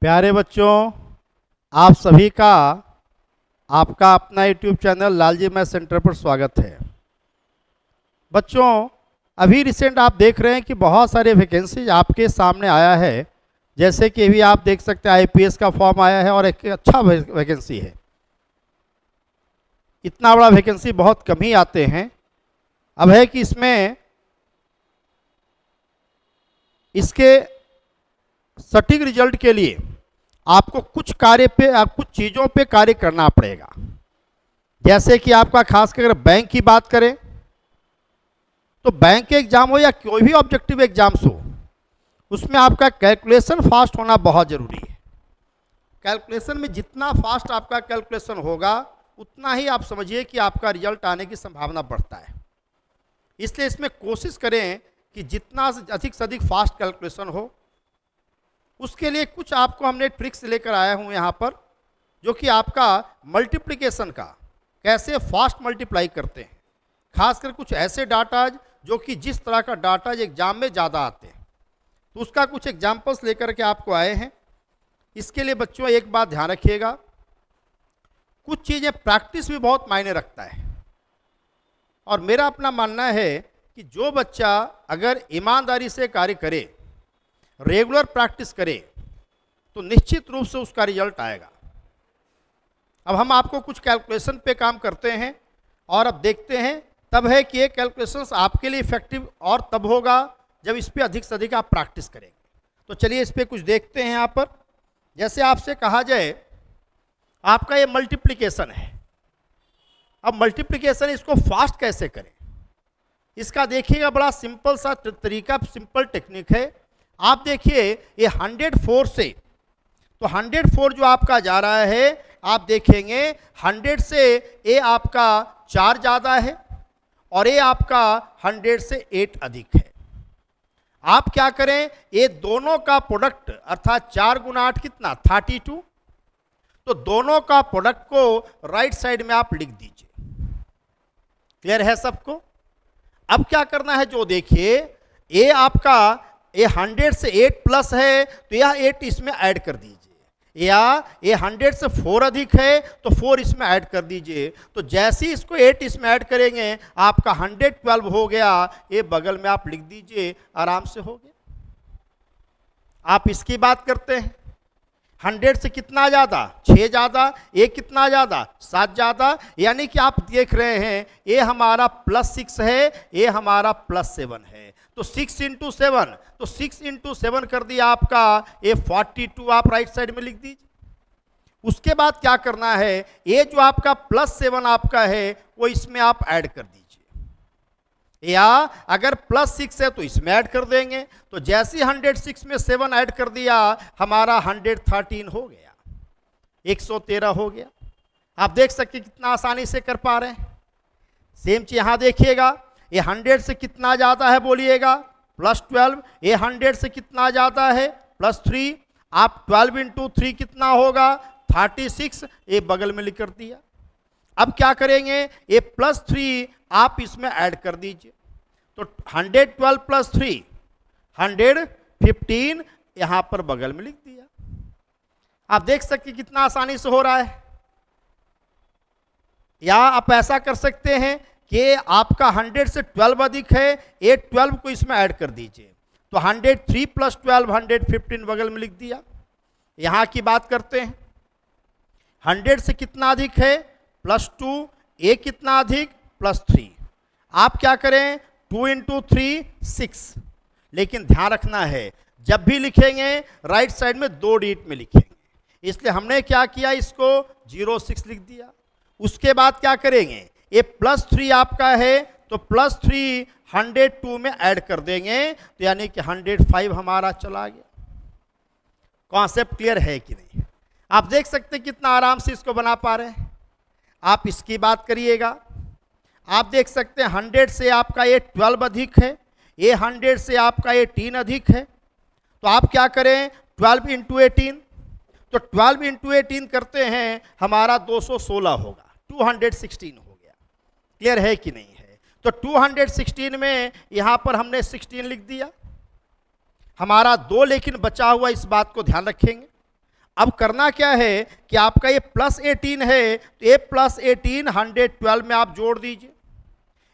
प्यारे बच्चों, आप सभी का आपका अपना YouTube channel Lalji math centre पर स्वागत है। बच्चों, अभी रिसेंट आप देख रहे हैं कि बहुत सारे वैकेंसीज आपके सामने आया है। जैसे कि अभी आप देख सकते हैं आईपीएस का फॉर्म आया है और एक अच्छा वैकेंसी है। इतना बड़ा वैकेंसी बहुत कम ही आते हैं। अब है कि इसमें इसके सटीक रिजल्ट के लिए आपको कुछ कुछ चीज़ों पे कार्य करना पड़ेगा। जैसे कि आपका खासकर अगर बैंक की बात करें तो बैंक के एग्जाम हो या कोई भी ऑब्जेक्टिव एग्जाम्स हो, उसमें आपका कैलकुलेशन फास्ट होना बहुत ज़रूरी है। कैलकुलेशन में जितना फास्ट आपका कैलकुलेशन होगा उतना ही आप समझिए कि आपका रिजल्ट आने की संभावना बढ़ता है। इसलिए इसमें कोशिश करें कि जितना अधिक से अधिक फास्ट कैलकुलेशन हो। उसके लिए कुछ आपको हमने ट्रिक्स लेकर आया हूँ यहाँ पर, जो कि आपका मल्टीप्लिकेशन का कैसे फास्ट मल्टीप्लाई करते हैं। खासकर कुछ ऐसे डाटाज जो कि जिस तरह का डाटा एग्जाम में ज़्यादा आते हैं, तो उसका कुछ एग्जाम्पल्स लेकर के आपको आए हैं। इसके लिए बच्चों एक बात ध्यान रखिएगा, कुछ चीज़ें प्रैक्टिस भी बहुत मायने रखता है। और मेरा अपना मानना है कि जो बच्चा अगर ईमानदारी से कार्य करे, रेगुलर प्रैक्टिस करे, तो निश्चित रूप से उसका रिजल्ट आएगा। अब हम आपको कुछ कैलकुलेशन पे काम करते हैं और अब देखते हैं तब है कि ये कैलकुलेशंस आपके लिए इफेक्टिव और तब होगा जब इस पे अधिक से अधिक आप प्रैक्टिस करेंगे। तो चलिए इस पे कुछ देखते हैं। यहाँ पर जैसे आपसे कहा जाए आपका ये मल्टीप्लिकेशन है। अब मल्टीप्लिकेशन इसको फास्ट कैसे करें, इसका देखिएगा बड़ा सिंपल सा तरीका, सिंपल टेक्निक है। आप देखिए ये 104 से, तो 104 जो आपका जा रहा है, आप देखेंगे 100 से ये आपका 4 ज़्यादा है और ये आपका 100 से 8 अधिक है। आप क्या करें, ये दोनों का प्रोडक्ट अर्थात 4 गुना 8 कितना 32, तो दोनों का प्रोडक्ट को राइट साइड में आप लिख दीजिए। क्लियर है सबको? अब क्या करना है, जो देखिए ये आपका ये 100 से 8 प्लस है तो यह 8 इसमें ऐड कर दीजिए, या ये 100 से 4 अधिक है तो 4 इसमें ऐड कर दीजिए। तो जैसे ही इसको 8 इसमें ऐड करेंगे आपका 112 हो गया, ये बगल में आप लिख दीजिए, आराम से हो गया। आप इसकी बात करते हैं 100 से कितना ज़्यादा 6 ज़्यादा, ये कितना ज़्यादा 7 ज़्यादा, यानी कि आप देख रहे हैं ये हमारा +6 है, ये हमारा +7 है। तो 6 इंटू 7, तो 6 इंटू 7 कर दिया आपका ये 42, आप राइट साइड में लिख दीजिए। उसके बाद क्या करना है, ये जो आपका +7 आपका है वो इसमें आप ऐड कर दीजिए, या अगर +6 है तो इसमें ऐड कर देंगे। तो जैसे 106 में 7 ऐड कर दिया हमारा 113 हो गया, 113 हो गया। आप देख सकते कितना आसानी से कर पा रहे हैं। सेम चीज यहां देखिएगा, ये 100 से कितना ज़्यादा है बोलिएगा +12, ये 100 से कितना ज़्यादा है +3, आप 12 इंटू 3 कितना होगा 36, ये बगल में लिख कर दिया। अब क्या करेंगे, ये +3 आप इसमें ऐड कर दीजिए, तो 112 + 3 115, यहाँ पर बगल में लिख दिया। आप देख सकते कितना आसानी से हो रहा है। या आप ऐसा कर सकते हैं कि आपका 100 से 12 अधिक है, ये 12 को इसमें ऐड कर दीजिए, तो 103 + 12 115 बगल में लिख दिया। यहाँ की बात करते हैं 100 से कितना अधिक है +2, ये कितना अधिक +3, आप क्या करें 2 इंटू 3 6, लेकिन ध्यान रखना है जब भी लिखेंगे राइट साइड में 2 डिजिट में लिखेंगे, इसलिए हमने क्या किया इसको 06 लिख दिया। उसके बाद क्या करेंगे, ये +3 आपका है तो +3 102 में ऐड कर देंगे, तो यानी कि 105 हमारा चला गया। कॉन्सेप्ट क्लियर है कि नहीं? आप देख सकते हैं कितना आराम से इसको बना पा रहे हैं। आप इसकी बात करिएगा, आप देख सकते हैं 100 से आपका ये 12 अधिक है, ये 100 से आपका ये 3 अधिक है, तो आप क्या करें 12 इंटू 18, तो 12 इंटू 18 करते हैं हमारा 216 होगा, 216 हो गया। क्लियर है कि नहीं है? तो 216 में यहाँ पर हमने 16 लिख दिया, हमारा 2 लेकिन बचा हुआ, इस बात को ध्यान रखेंगे। अब करना क्या है कि आपका ये +18 है, तो ये +18 112 में आप जोड़ दीजिए,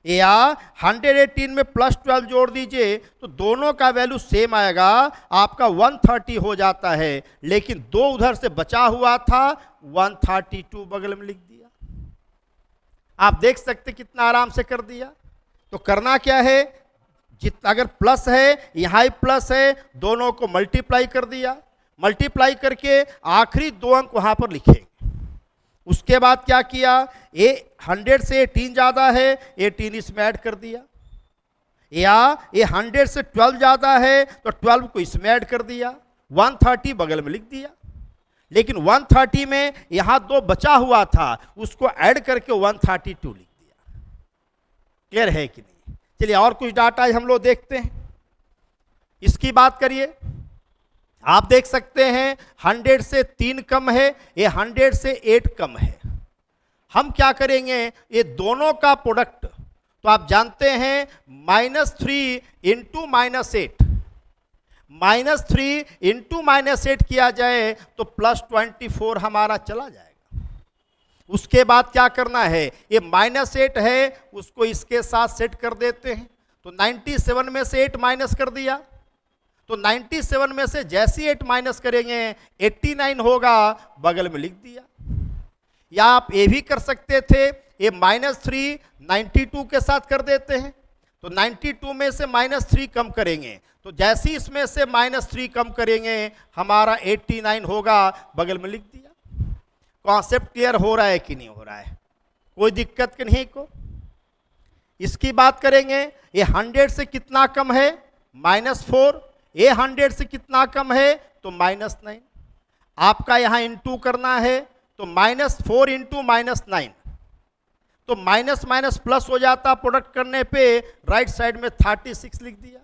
या 118 में +12 जोड़ दीजिए, तो दोनों का वैल्यू सेम आएगा, आपका 130 हो जाता है। लेकिन 2 उधर से बचा हुआ था, 132 बगल में लिख दिया। आप देख सकते कितना आराम से कर दिया। तो करना क्या है, जितना अगर प्लस है, यहाँ ही प्लस है, दोनों को मल्टीप्लाई कर दिया, मल्टीप्लाई करके आखिरी 2 अंक वहां पर लिखेंगे। उसके बाद क्या किया, 100 से 18 ज़्यादा है, 18 इसमें ऐड कर दिया, या 100 से 12 ज़्यादा है तो 12 को इसमें ऐड कर दिया, 130 बगल में लिख दिया। लेकिन 130 में यहाँ 2 बचा हुआ था, उसको ऐड करके 132 लिख दिया। क्लियर है कि नहीं? चलिए और कुछ डाटा हम लोग देखते हैं। इसकी बात करिए, आप देख सकते हैं 100 से 3 कम है, ये 100 से 8 कम है। हम क्या करेंगे, ये दोनों का प्रोडक्ट, तो आप जानते हैं -3 इंटू -8, -3 इंटू -8 किया जाए तो +24 हमारा चला जाएगा। उसके बाद क्या करना है, ये -8 है, उसको इसके साथ सेट कर देते हैं, तो 97 में से 8 माइनस कर दिया, तो 97 में से जैसे 8 माइनस करेंगे 89 होगा, बगल में लिख दिया। या आप ये भी कर सकते थे, ये -3 92 के साथ कर देते हैं, तो 92 में से -3 कम करेंगे, तो जैसे इसमें से -3 कम करेंगे हमारा 89 होगा, बगल में लिख दिया। कॉन्सेप्ट क्लियर हो रहा है कि नहीं हो रहा है? कोई दिक्कत कि नहीं को? इसकी बात करेंगे, ये 100 से कितना कम है, -4, ये 100 से कितना कम है तो -9। आपका यहाँ इंटू करना है, तो -4 इंटू -9, तो माइनस माइनस प्लस हो जाता, प्रोडक्ट करने पे राइट साइड में 36 लिख दिया,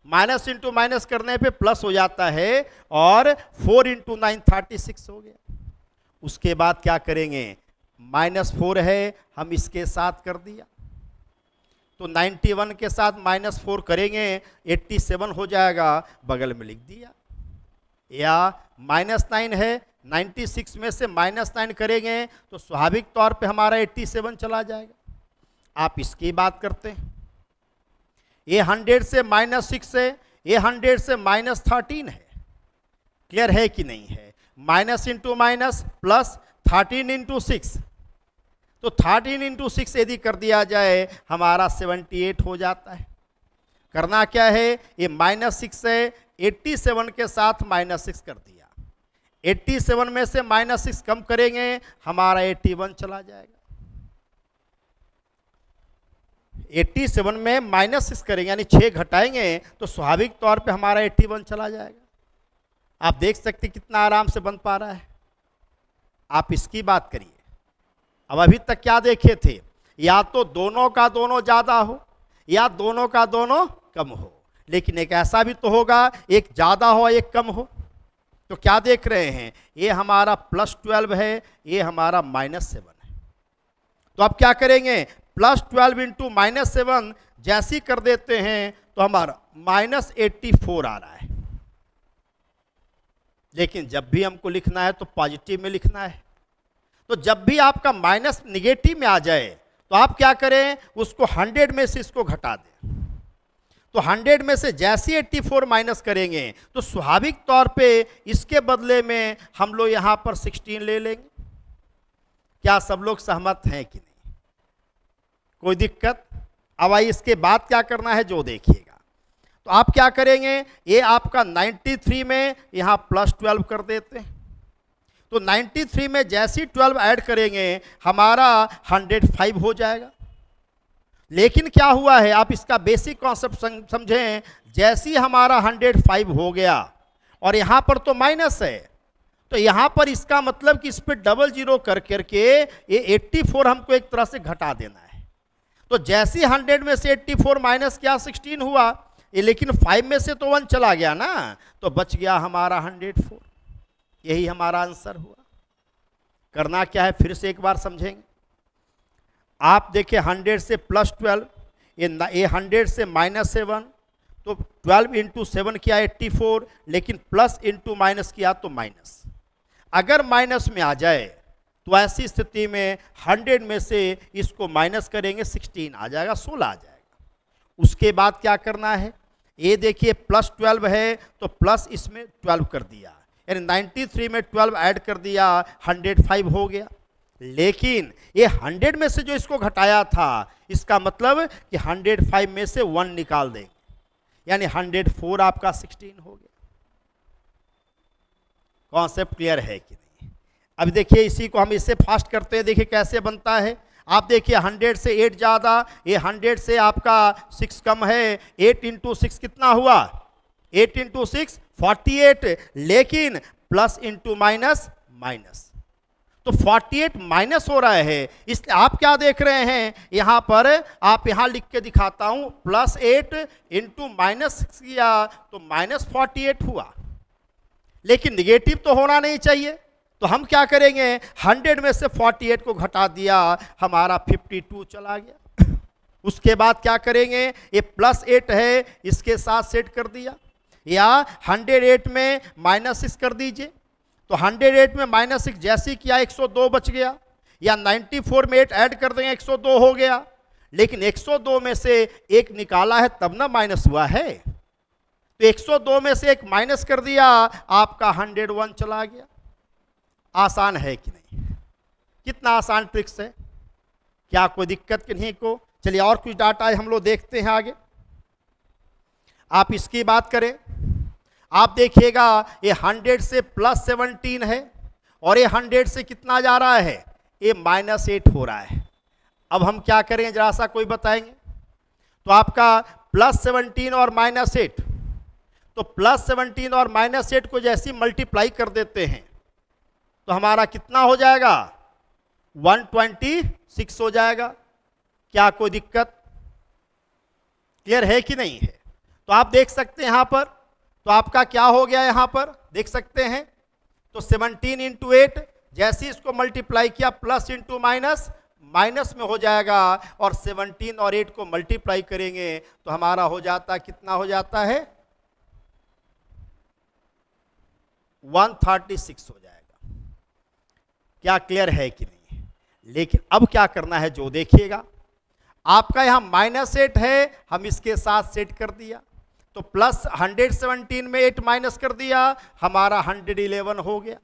माइनस इंटू माइनस करने पे प्लस हो जाता है, और 4 इंटू 9 36 हो गया। उसके बाद क्या करेंगे, -4 है, हम इसके साथ कर दिया, तो 91 के साथ -4 करेंगे 87 हो जाएगा, बगल में लिख दिया। या -9 है, 96 में से -9 करेंगे तो स्वाभाविक तौर पे हमारा 87 चला जाएगा। आप इसकी बात करते हैं, ये 100 से -6 है, ये 100 से -13 है। क्लियर है कि नहीं है? Minus into minus plus 13 into 6, तो 13 इंटू 6 यदि कर दिया जाए हमारा 78 हो जाता है। करना क्या है, ये -6 है, 87 के साथ -6 कर दिया, 87 में से -6 कम करेंगे हमारा 81 चला जाएगा। 87 में -6 करेंगे यानी 6 घटाएंगे तो स्वाभाविक तौर पे हमारा 81 चला जाएगा। आप देख सकते कितना आराम से बन पा रहा है। आप इसकी बात करिए, अब अभी तक क्या देखे थे, या तो दोनों का दोनों ज़्यादा हो या दोनों का दोनों कम हो, लेकिन एक ऐसा भी तो होगा एक ज़्यादा हो एक कम हो। तो क्या देख रहे हैं, ये हमारा +12 है, ये हमारा -7 है। तो अब क्या करेंगे, +12 इंटू -7 जैसी कर देते हैं तो हमारा -84 आ रहा है। लेकिन जब भी हमको लिखना है तो पॉजिटिव में लिखना है, तो जब भी आपका माइनस निगेटिव में आ जाए तो आप क्या करें, उसको 100 में से इसको घटा दें। तो 100 में से जैसे 84 माइनस करेंगे तो स्वाभाविक तौर पे इसके बदले में हम लोग यहाँ पर 16 ले लेंगे। क्या सब लोग सहमत हैं कि नहीं? कोई दिक्कत? अब आइए इसके बाद क्या करना है जो देखिएगा। तो आप क्या करेंगे, ये आपका 93 में यहाँ +12 कर देते हैं, तो 93 में जैसी 12 ऐड करेंगे हमारा 105 हो जाएगा। लेकिन क्या हुआ है, आप इसका बेसिक कॉन्सेप्ट समझें, जैसी हमारा 105 हो गया और यहाँ पर तो माइनस है, तो यहाँ पर इसका मतलब कि इस पर डबल जीरो कर करके ये 84 हमको एक तरह से घटा देना है। तो जैसी 100 में से 84 माइनस क्या 16 हुआ, ये लेकिन 5 में से तो 1 चला गया ना, तो बच गया हमारा 104। यही हमारा आंसर हुआ। करना क्या है फिर से एक बार समझेंगे। आप देखिए 100 से +12, ये 100 से -7, तो 12 इंटू 7 किया 84, लेकिन प्लस इंटू माइनस किया तो माइनस। अगर माइनस में आ जाए तो ऐसी स्थिति में 100 में से इसको माइनस करेंगे 16 आ जाएगा, 16 आ जाएगा। उसके बाद क्या करना है, ये देखिए प्लस 12 है तो प्लस इसमें 12 कर दिया, यानी 93 में 12 ऐड कर दिया, 105 हो गया। लेकिन ये 100 में से जो इसको घटाया था, इसका मतलब कि 105 में से 1 निकाल देंगे, यानी 104 आपका 16 हो गया। कॉन्सेप्ट क्लियर है कि नहीं? अब देखिए इसी को हम इससे फास्ट करते हैं, देखिए कैसे बनता है। आप देखिए 100 से 8 ज़्यादा, ये 100 से आपका 6 कम है, 8 इंटू 6 कितना हुआ, 8 इंटू 6 48, लेकिन प्लस इंटू माइनस माइनस, तो 48 माइनस हो रहा है। इसलिए आप क्या देख रहे हैं यहाँ पर, आप यहाँ लिख के दिखाता हूँ, प्लस 8 इंटू माइनस किया तो माइनस 48 हुआ, लेकिन निगेटिव तो होना नहीं चाहिए। तो हम क्या करेंगे, 100 में से 48 को घटा दिया, हमारा 52 चला गया। उसके बाद क्या करेंगे, ये प्लस 8 है, इसके साथ सेट कर दिया, या 108 में माइनस 6 कर दीजिए, तो 108 में माइनस 6 जैसे किया 102 बच गया, या 94 में 8 ऐड कर देंगे 102 हो गया। लेकिन 102 में से एक निकाला है तब ना माइनस हुआ है, तो 102 में से एक माइनस कर दिया, आपका 101 चला गया। आसान है कि नहीं? कितना आसान ट्रिक्स है, क्या कोई दिक्कत नहीं को? चलिए और कुछ डाटा हम लोग देखते हैं आगे। आप इसकी बात करें, आप देखिएगा ये 100 से प्लस 17 है, और ये 100 से कितना जा रहा है, ये माइनस 8 हो रहा है। अब हम क्या करें, जरा सा कोई बताएंगे? तो आपका प्लस 17 और माइनस 8, तो प्लस 17 और माइनस 8 को जैसे मल्टीप्लाई कर देते हैं तो हमारा कितना हो जाएगा, 126 हो जाएगा। क्या कोई दिक्कत? क्लियर है कि नहीं है? तो आप देख सकते हैं यहाँ पर, तो आपका क्या हो गया, यहाँ पर देख सकते हैं, तो 17 इंटू 8 जैसे इसको मल्टीप्लाई किया, प्लस इंटू माइनस माइनस में हो जाएगा, और 17 और 8 को मल्टीप्लाई करेंगे तो हमारा हो जाता, कितना हो जाता है, 136 हो जाएगा। क्या क्लियर है कि नहीं? लेकिन अब क्या करना है, जो देखिएगा आपका यहाँ माइनस 8 है, हम इसके साथ सेट कर दिया, तो प्लस 117 में 8 माइनस कर दिया, हमारा 111 हो गया।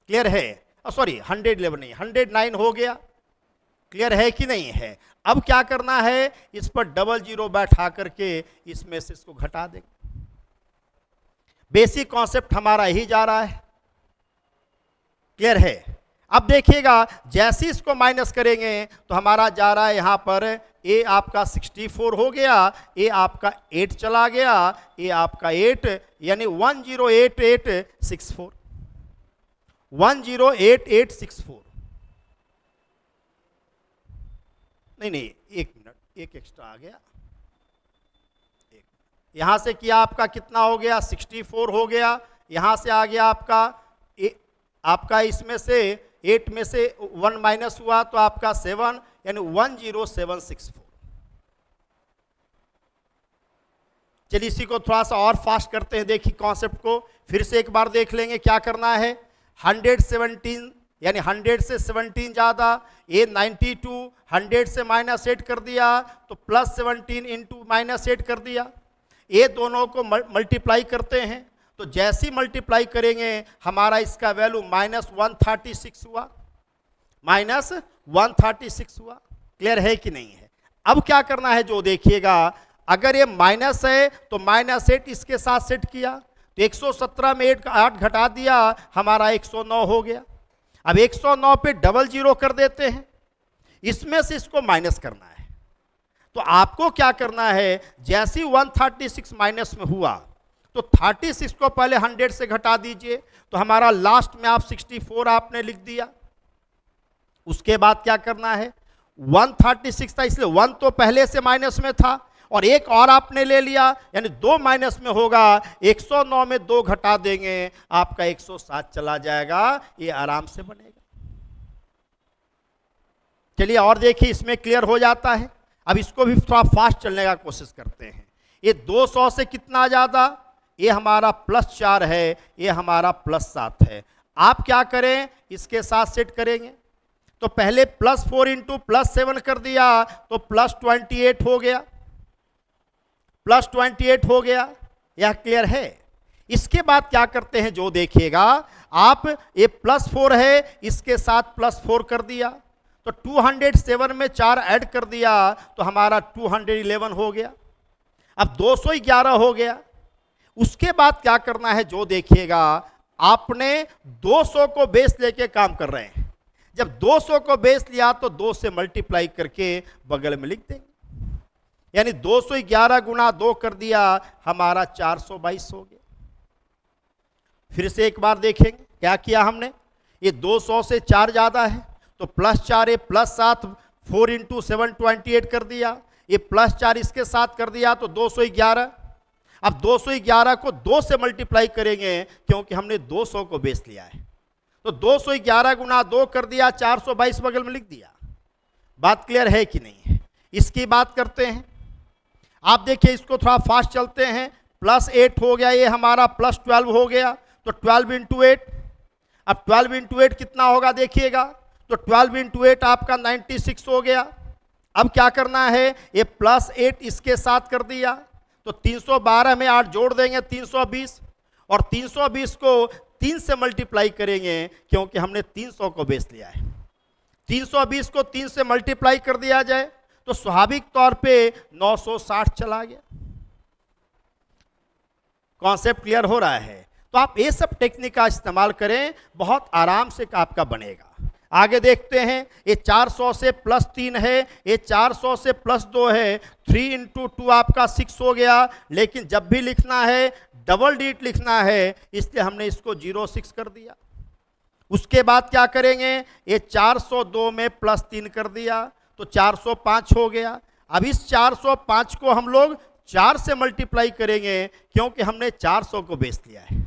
क्लियर है? सॉरी 111 नहीं, 109 हो गया। क्लियर है कि नहीं है? अब क्या करना है, इस पर डबल जीरो बैठा करके इसमें से इसको घटा देंगे। बेसिक कॉन्सेप्ट हमारा यही जा रहा है। क्लियर है? अब देखिएगा जैसे इसको माइनस करेंगे तो हमारा जा रहा है यहाँ पर, ए आपका 64 हो गया, ए आपका 8 चला गया, ए आपका 8, यानी 108864, 108864। नहीं, एक मिनट, एक एक्स्ट्रा आ गया, यहां से किया आपका कितना हो गया, 64 हो गया, यहां से आ गया आपका आपका इसमें से 8 में से 1 माइनस हुआ तो आपका 7, यानी 10764। चलिए इसी को थोड़ा सा और फास्ट करते हैं, देखिए कॉन्सेप्ट को फिर से एक बार देख लेंगे। क्या करना है, 117 यानी 100 से 17 ज़्यादा, ये 92, 100 से माइनस 8 कर दिया तो प्लस 17 इंटू माइनस 8 कर दिया, ये दोनों को मल्टीप्लाई करते हैं, तो जैसी मल्टीप्लाई करेंगे हमारा इसका वैल्यू -136 हुआ, -136 हुआ। क्लियर है कि नहीं है? अब क्या करना है, जो देखिएगा अगर ये माइनस है तो -8 इसके साथ सेट किया, तो 117 में 8 घटा दिया, हमारा 109 हो गया। अब 109 पे डबल जीरो कर देते हैं, इसमें से इसको माइनस करना है, तो आपको क्या करना है, जैसे 136 माइनस में हुआ तो 36 को पहले 100 से घटा दीजिए, तो हमारा लास्ट में आप 64 आपने लिख दिया। उसके बाद क्या करना है, 136 था इसलिए 1 तो पहले से माइनस में था, और एक और आपने ले लिया, यानी 2 माइनस में होगा, 109 में 2 घटा देंगे, आपका 107 चला जाएगा, ये आराम से बनेगा। चलिए और देखिए, इसमें क्लियर हो जाता है। अब इसको भी थोड़ा फास्ट चलने का कोशिश करते हैं। ये 200 से कितना ज़्यादा, ये हमारा +4 है, ये हमारा +7 है। आप क्या करें, इसके साथ सेट करेंगे तो पहले +4 इंटू +7 कर दिया तो +28 हो गया, +28 हो गया। यह क्लियर है। इसके बाद क्या करते हैं, जो देखिएगा आप, ये +4 है, इसके साथ +4 कर दिया तो 207 में 4 ऐड कर दिया तो हमारा 211 हो गया। अब 211 हो गया। उसके बाद क्या करना है, जो देखिएगा आपने 200 को बेस लेके काम कर रहे हैं। जब 200 को बेस लिया तो 2 से मल्टीप्लाई करके बगल में लिख देंगे, यानी 211 गुना 2 कर दिया, हमारा 422 हो गया। फिर से एक बार देखेंगे क्या किया हमने, ये 200 से 4 ज़्यादा है तो +4 है, +7, 4 इंटू 7 28 कर दिया, ये +4 इसके साथ कर दिया तो 211। अब 211 को 2 से मल्टीप्लाई करेंगे क्योंकि हमने 200 को बेस लिया है, तो 211 गुना 2 कर दिया, 422 बगल में लिख दिया। बात क्लियर है कि नहीं है? इसकी बात करते हैं। आप देखिए इसको थोड़ा फास्ट चलते हैं। +8 हो गया, ये हमारा +12 हो गया तो 12 इंटू 8। अब 12 इंटू 8 कितना होगा देखिएगा, तो 12 इंटू 8 आपका 96 हो गया। अब क्या करना है, ये +8 इसके साथ कर दिया तो 312 में 8 जोड़ देंगे 320, और 320 को 3 से मल्टीप्लाई करेंगे क्योंकि हमने 300 को बेस लिया है। 320 को 3 से मल्टीप्लाई कर दिया जाए तो स्वाभाविक तौर पे 960 चला गया। कॉन्सेप्ट क्लियर हो रहा है? तो आप ये सब टेक्निक का इस्तेमाल करें, बहुत आराम से आपका बनेगा। आगे देखते हैं, ये 400 से +3 है, ये 400 से +2 है, 3 इंटू 2 आपका 6 हो गया। लेकिन जब भी लिखना है डबल डिजिट लिखना है, इसलिए हमने इसको 06 कर दिया। उसके बाद क्या करेंगे, ये 402 में +3 कर दिया तो 405 हो गया। अब इस 405 को हम लोग 4 से मल्टीप्लाई करेंगे क्योंकि हमने 400 को बेस लिया है।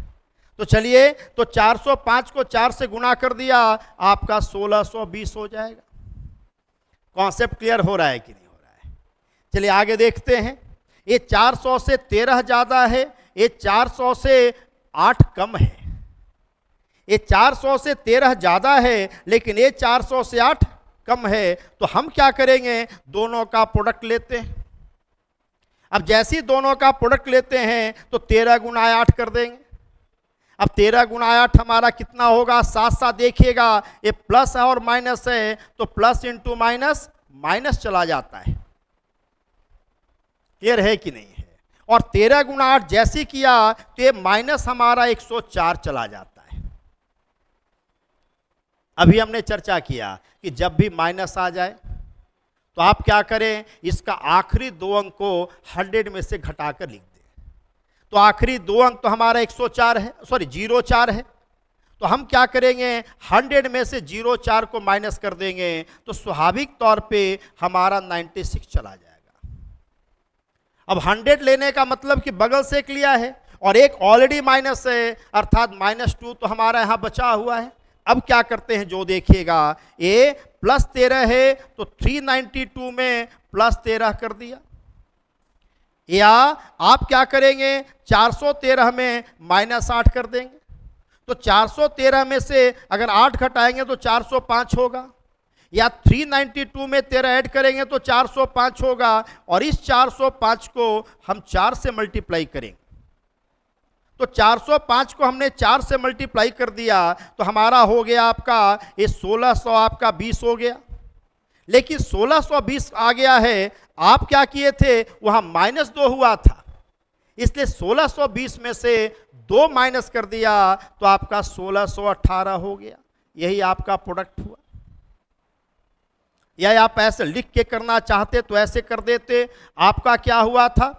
तो चलिए, तो 405 को 4 से गुना कर दिया, आपका 1620 हो जाएगा। कॉन्सेप्ट क्लियर हो रहा है कि नहीं हो रहा है? चलिए आगे देखते हैं। ये 400 से 13 ज़्यादा है, ये 400 से 8 कम है। ये 400 से 13 ज़्यादा है लेकिन ये 400 से 8 कम है, तो हम क्या करेंगे, दोनों का प्रोडक्ट लेते हैं। अब जैसे ही दोनों का प्रोडक्ट लेते हैं तो 13 गुना 8 कर देंगे। अब 13 गुना 8 हमारा कितना होगा, साथ साथ देखिएगा, ये प्लस है और माइनस है तो प्लस इंटू माइनस माइनस चला जाता है। क्लियर है कि नहीं है? और 13 गुना 8 जैसे किया तो ये माइनस हमारा 104 चला जाता है। अभी हमने चर्चा किया कि जब भी माइनस आ जाए तो आप क्या करें, इसका आखिरी 2 अंक को 100 में से घटाकर लिख दें। तो आखिरी 2 अंक तो हमारा 104 है, सॉरी 04 है, तो हम क्या करेंगे, 100 में से 04 को माइनस कर देंगे तो स्वाभाविक तौर पे हमारा 96 चला जाएगा। अब 100 लेने का मतलब कि बगल से एक लिया है और एक ऑलरेडी माइनस है, अर्थात -2 तो हमारा यहाँ बचा हुआ है। अब क्या करते हैं, जो देखिएगा, ये +13 है तो 392 में +13 कर दिया, या आप क्या करेंगे, 413 में -8 कर देंगे। तो 413 में से अगर 8 घटाएंगे तो 405 होगा, या 392 में 13 ऐड करेंगे तो 405 होगा, और इस 405 को हम 4 से मल्टीप्लाई करेंगे। तो 405 को हमने 4 से मल्टीप्लाई कर दिया तो हमारा हो गया आपका ये 1600 आपका 20 हो गया। लेकिन 1620 आ गया है, आप क्या किए थे, वहाँ -2 हुआ था, इसलिए 1620 में से 2 माइनस कर दिया तो आपका 1618 हो गया। यही आपका प्रोडक्ट हुआ। या आप ऐसे लिख के करना चाहते तो ऐसे कर देते। आपका क्या हुआ था,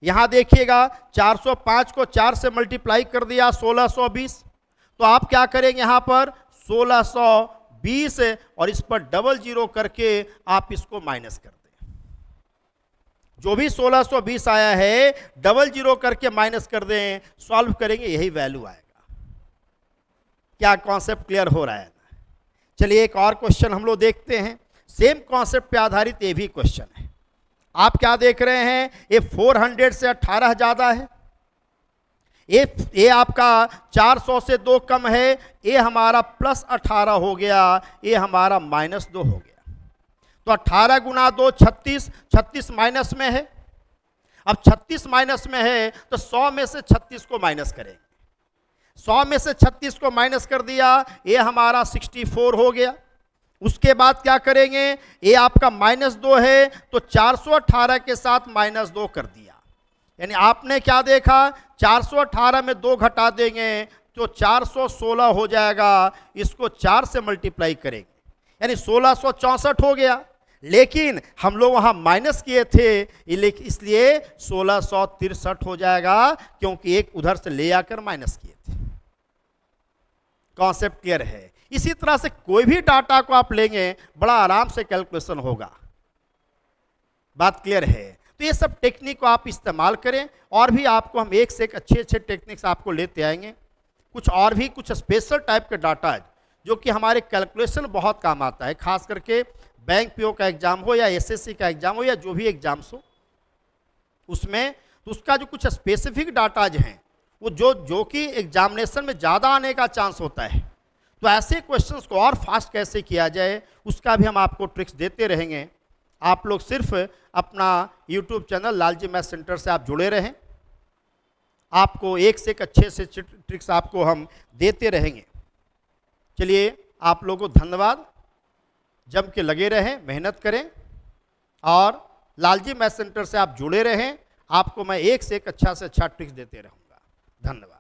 यहाँ देखिएगा, 405 को 4 से मल्टीप्लाई कर दिया 1620, तो आप क्या करेंगे, यहाँ पर 1620 और इस पर डबल जीरो करके आप इसको माइनस कर दें। जो भी 1620 आया है डबल जीरो करके माइनस कर दें, सॉल्व करेंगे, यही वैल्यू आएगा। क्या कॉन्सेप्ट क्लियर हो रहा है? चलिए एक और क्वेश्चन हम लोग देखते हैं। सेम कॉन्सेप्ट पे आधारित ये भी क्वेश्चन है। आप क्या देख रहे हैं, ये 400 से 18 ज़्यादा है, ये आपका 400 से 2 कम है, ये हमारा +18 हो गया, ये हमारा -2 हो गया। तो 18 गुना 2 36, 36 माइनस में है। अब 36 माइनस में है तो 100 में से 36 को माइनस करेंगे। 100 में से 36 को माइनस कर दिया, ये हमारा 64 हो गया। उसके बाद क्या करेंगे, ये आपका -2 है तो 418 के साथ -2 कर दिया। यानी आपने क्या देखा, 418 में 2 घटा देंगे तो 416 हो जाएगा। इसको 4 से मल्टीप्लाई करेंगे यानी 1664 हो गया। लेकिन हम लोग वहाँ माइनस किए थे, इसलिए 1663 हो जाएगा, क्योंकि एक उधर से ले आकर माइनस किए थे। कॉन्सेप्ट क्लियर है। इसी तरह से कोई भी डाटा को आप लेंगे, बड़ा आराम से कैलकुलेशन होगा। बात क्लियर है। तो ये सब टेक्निक को आप इस्तेमाल करें, और भी आपको हम एक से एक अच्छे अच्छे टेक्निक्स आपको लेते आएंगे। कुछ और भी कुछ स्पेशल टाइप के डाटा है जो कि हमारे कैलकुलेशन बहुत काम आता है, खास करके बैंक पीओ का एग्जाम हो या एसएससी का एग्जाम हो या जो भी एग्जाम्स हो उसमें। तो उसका जो कुछ स्पेसिफिक डाटाज हैं वो जो कि एग्जामिनेशन में ज़्यादा आने का चांस होता है, तो ऐसे क्वेश्चंस को और फास्ट कैसे किया जाए उसका भी हम आपको ट्रिक्स देते रहेंगे। आप लोग सिर्फ अपना YouTube channel Lalji math centre से आप जुड़े रहें, आपको एक से एक अच्छे से ट्रिक्स आपको हम देते रहेंगे। चलिए, आप लोगों को धन्यवाद। जम के लगे रहें, मेहनत करें, और लालजी मैथ सेंटर से आप जुड़े रहें। आपको मैं एक से एक अच्छा से अच्छा ट्रिक्स देते रहूँगा। धन्यवाद।